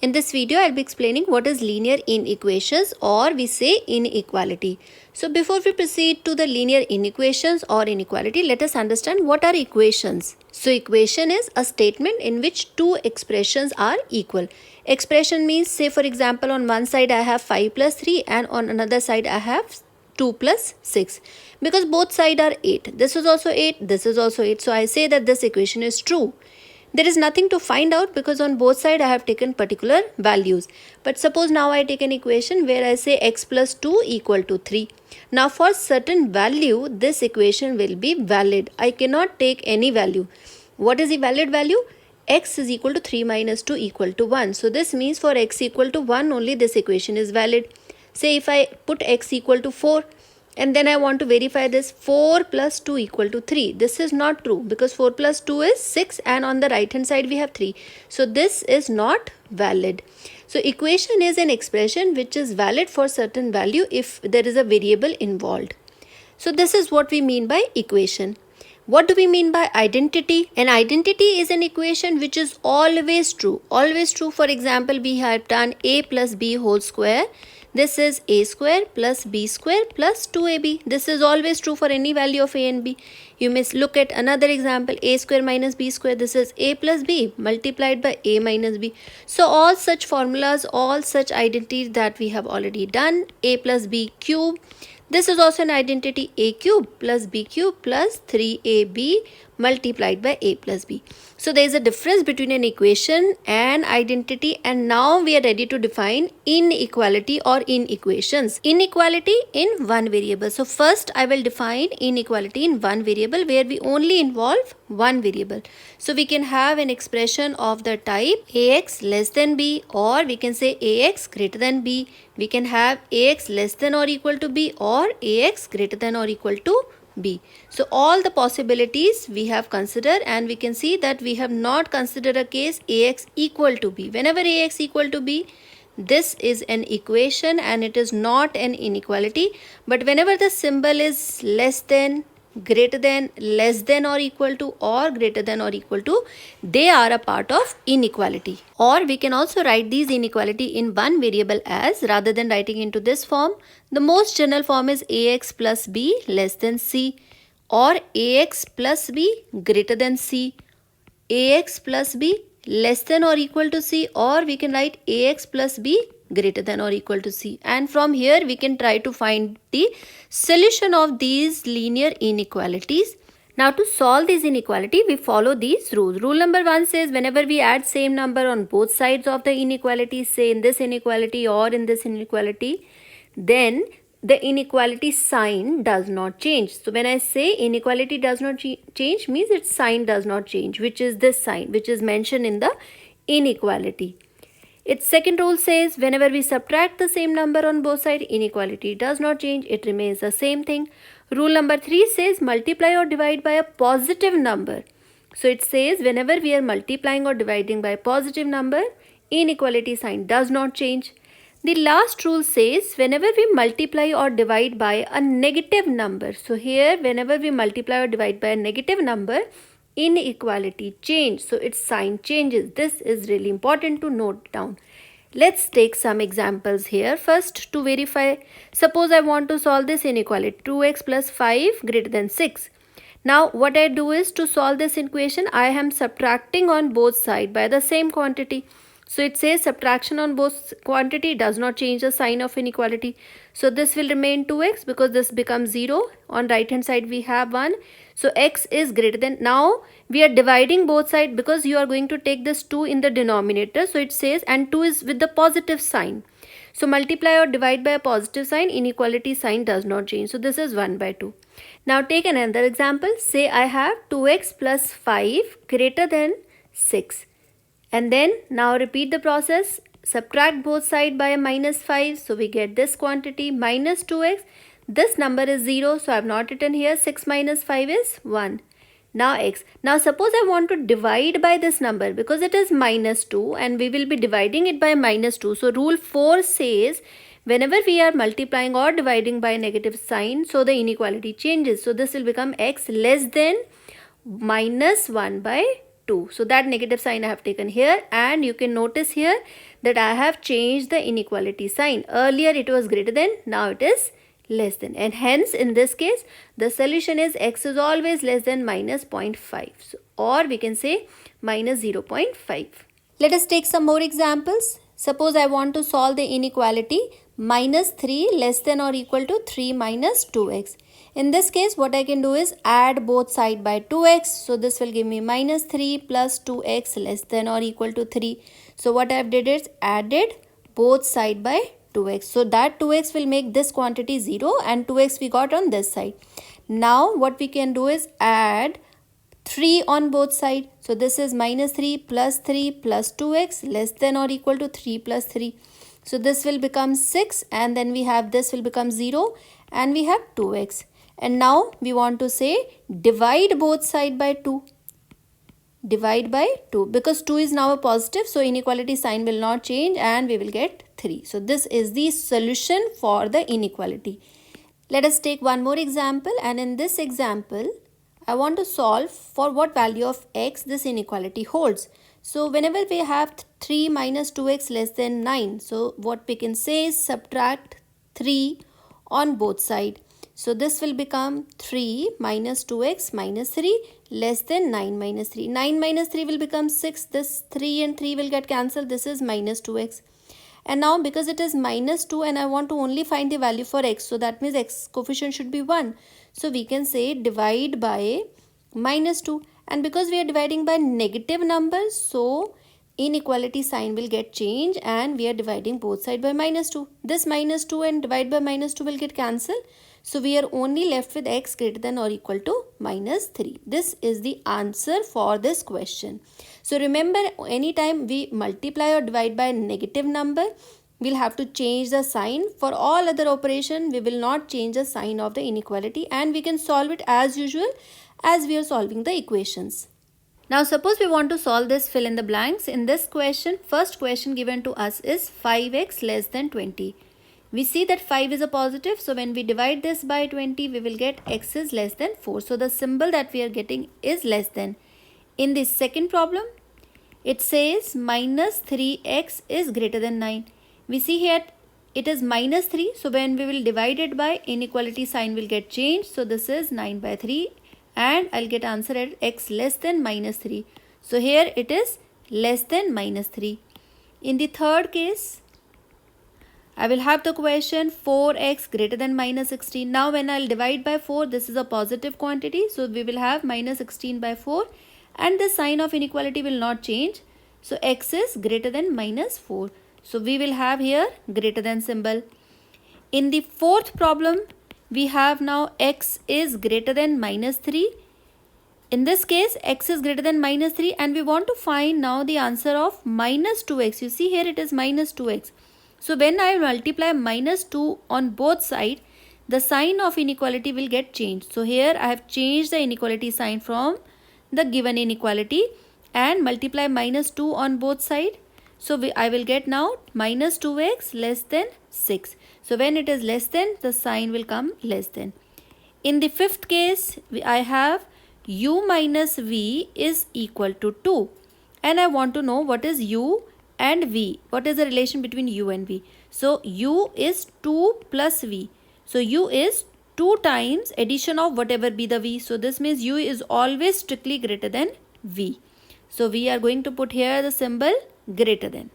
In this video, I'll be explaining what is linear inequations, or we say inequality. So before we proceed to the linear inequations or inequality, let us understand what are equations. So equation is a statement in which two expressions are equal. Expression means, say for example, on one side I have 5 plus 3 and on another side I have 2 plus 6. Because both sides are 8. This is also 8, this is also 8. So I say that this equation is true. There is nothing to find out because on both sides I have taken particular values. But suppose now I take an equation where I say x plus 2 equal to 3. Now for certain value, this equation will be valid. I cannot take any value. What is the valid value? X is equal to 3 minus 2 equal to 1. So this means for x equal to 1 only this equation is valid. Say if I put x equal to 4. And then I want to verify this 4 plus 2 equal to 3. This is not true because 4 plus 2 is 6 and on the right hand side we have 3. So this is not valid. So equation is an expression which is valid for certain value if there is a variable involved. So this is what we mean by equation. What do we mean by identity? An identity is an equation which is always true. Always true. For example, we have done a plus b whole square. This is a square plus b square plus 2ab. This is always true for any value of a and b. You may look at another example, a square minus b square. This is a plus b multiplied by a minus b. So all such formulas, all such identities that we have already done, a plus b cube. This is also an identity, a cube plus b cube plus 3ab multiplied by a plus b. So there is a difference between an equation and identity, and now we are ready to define inequality or inequations. Inequality in one variable. So first I will define inequality in one variable where we only involve one variable. So we can have an expression of the type ax less than b, or we can say ax greater than b. We can have ax less than or equal to b, or ax greater than or equal to b. So all the possibilities we have considered, and we can see that we have not considered a case ax equal to b. Whenever ax equal to b, this is an equation and it is not an inequality. But whenever the symbol is less than, greater than, less than or equal to, or greater than or equal to, they are a part of inequality. Or we can also write these inequality in one variable as, rather than writing into this form, the most general form is ax plus b less than c, or ax plus b greater than c, ax plus b less than or equal to c, or we can write ax plus b greater than or equal to c. And from here we can try to find the solution of these linear inequalities. Now to solve this inequality, we follow these rules. Rule number 1 says whenever we add same number on both sides of the inequality, say in this inequality or in this inequality, then the inequality sign does not change. So when I say inequality does not change, means its sign does not change, which is this sign which is mentioned in the inequality. Its second rule says whenever we subtract the same number on both sides, inequality does not change, it remains the same thing. Rule number 3 says multiply or divide by a positive number. So it says whenever we are multiplying or dividing by a positive number, inequality sign does not change. The last rule says whenever we multiply or divide by a negative number. So here whenever we multiply or divide by a negative number, inequality change. So its sign changes. This is really important to note down. Let's take some examples here. First, to verify, suppose I want to solve this inequality, 2x plus 5 greater than 6. Now what I do is, to solve this equation, I am subtracting on both sides by the same quantity. So it says subtraction on both quantity does not change the sign of inequality. So this will remain 2x because this becomes 0. On right hand side we have 1. So x is greater than, now we are dividing both sides because you are going to take this 2 in the denominator. So it says, and 2 is with the positive sign. So multiply or divide by a positive sign, inequality sign does not change. So this is 1 by 2. Now take another example. Say I have 2x plus 5 greater than 6. And then now repeat the process. Subtract both sides by a minus 5. So we get this quantity minus 2x. This number is 0. So I have not written here. 6 minus 5 is 1. Now x. Now suppose I want to divide by this number because it is minus 2 and we will be dividing it by minus 2. So rule 4 says whenever we are multiplying or dividing by a negative sign, so the inequality changes. So this will become x less than minus 1 by 2. So that negative sign I have taken here, and you can notice here that I have changed the inequality sign. Earlier it was greater than, now it is less than, and hence in this case the solution is x is always less than minus 0.5. So, or we can say minus 0.5. Let us take some more examples. Suppose I want to solve the inequality minus 3 less than or equal to 3 minus 2x. In this case, what I can do is add both side by 2x. So this will give me minus 3 plus 2x less than or equal to 3. So what I have did is added both side by 2x. So that 2x will make this quantity 0 and 2x we got on this side. Now what we can do is add 3 on both sides. So this is minus 3 plus 2x less than or equal to 3 plus 3. So this will become 6, and then we have this will become 0, and we have 2x. And now we want to say divide both sides by 2. Divide by 2, because 2 is now a positive, so inequality sign will not change and we will get 3. So this is the solution for the inequality. Let us take one more example, and in this example I want to solve for what value of x this inequality holds. So whenever we have 3 minus 2x less than 9, so what we can say is subtract 3 on both sides. So this will become 3 minus 2x minus 3 less than 9 minus 3. 9 minus 3 will become 6. This 3 and 3 will get cancelled. This is minus 2x. And now because it is minus 2 and I want to only find the value for x, so that means x coefficient should be 1. So we can say divide by minus 2. And because we are dividing by negative numbers, so inequality sign will get changed and we are dividing both sides by minus 2. This minus 2 and divide by minus 2 will get cancelled. So we are only left with x greater than or equal to minus 3. This is the answer for this question. So remember, anytime we multiply or divide by a negative number, we'll have to change the sign. For all other operation, we will not change the sign of the inequality, and we can solve it as usual as we are solving the equations. Now suppose we want to solve this fill in the blanks. In this question, first question given to us is 5x less than 20. We see that 5 is a positive, so when we divide this by 20, we will get x is less than 4. So the symbol that we are getting is less than. In the second problem, it says minus 3x is greater than 9. We see here it is minus 3, so when we will divide it by, inequality sign will get changed. So this is 9 by 3, and I'll get answer at x less than minus 3. So here it is less than minus 3. In the third case, I will have the question 4x greater than minus 16. Now when I'll divide by 4, this is a positive quantity, so we will have minus 16 by 4, and the sign of inequality will not change. So x is greater than minus 4. So we will have here greater than symbol. In the fourth problem, we have now x is greater than minus 3. In this case, x is greater than minus 3, and we want to find now the answer of minus 2x. You see here it is minus 2x. So when I multiply minus 2 on both sides, the sign of inequality will get changed. So here I have changed the inequality sign from the given inequality and multiply minus 2 on both sides. So I will get now minus 2x less than 6. So when it is less than, the sign will come less than. In the fifth case, I have u minus v is equal to 2. And I want to know what is u and v. What is the relation between u and v? So u is 2 plus v. So u is 2 times addition of whatever be the v. So this means u is always strictly greater than v. So we are going to put here the symbol greater than.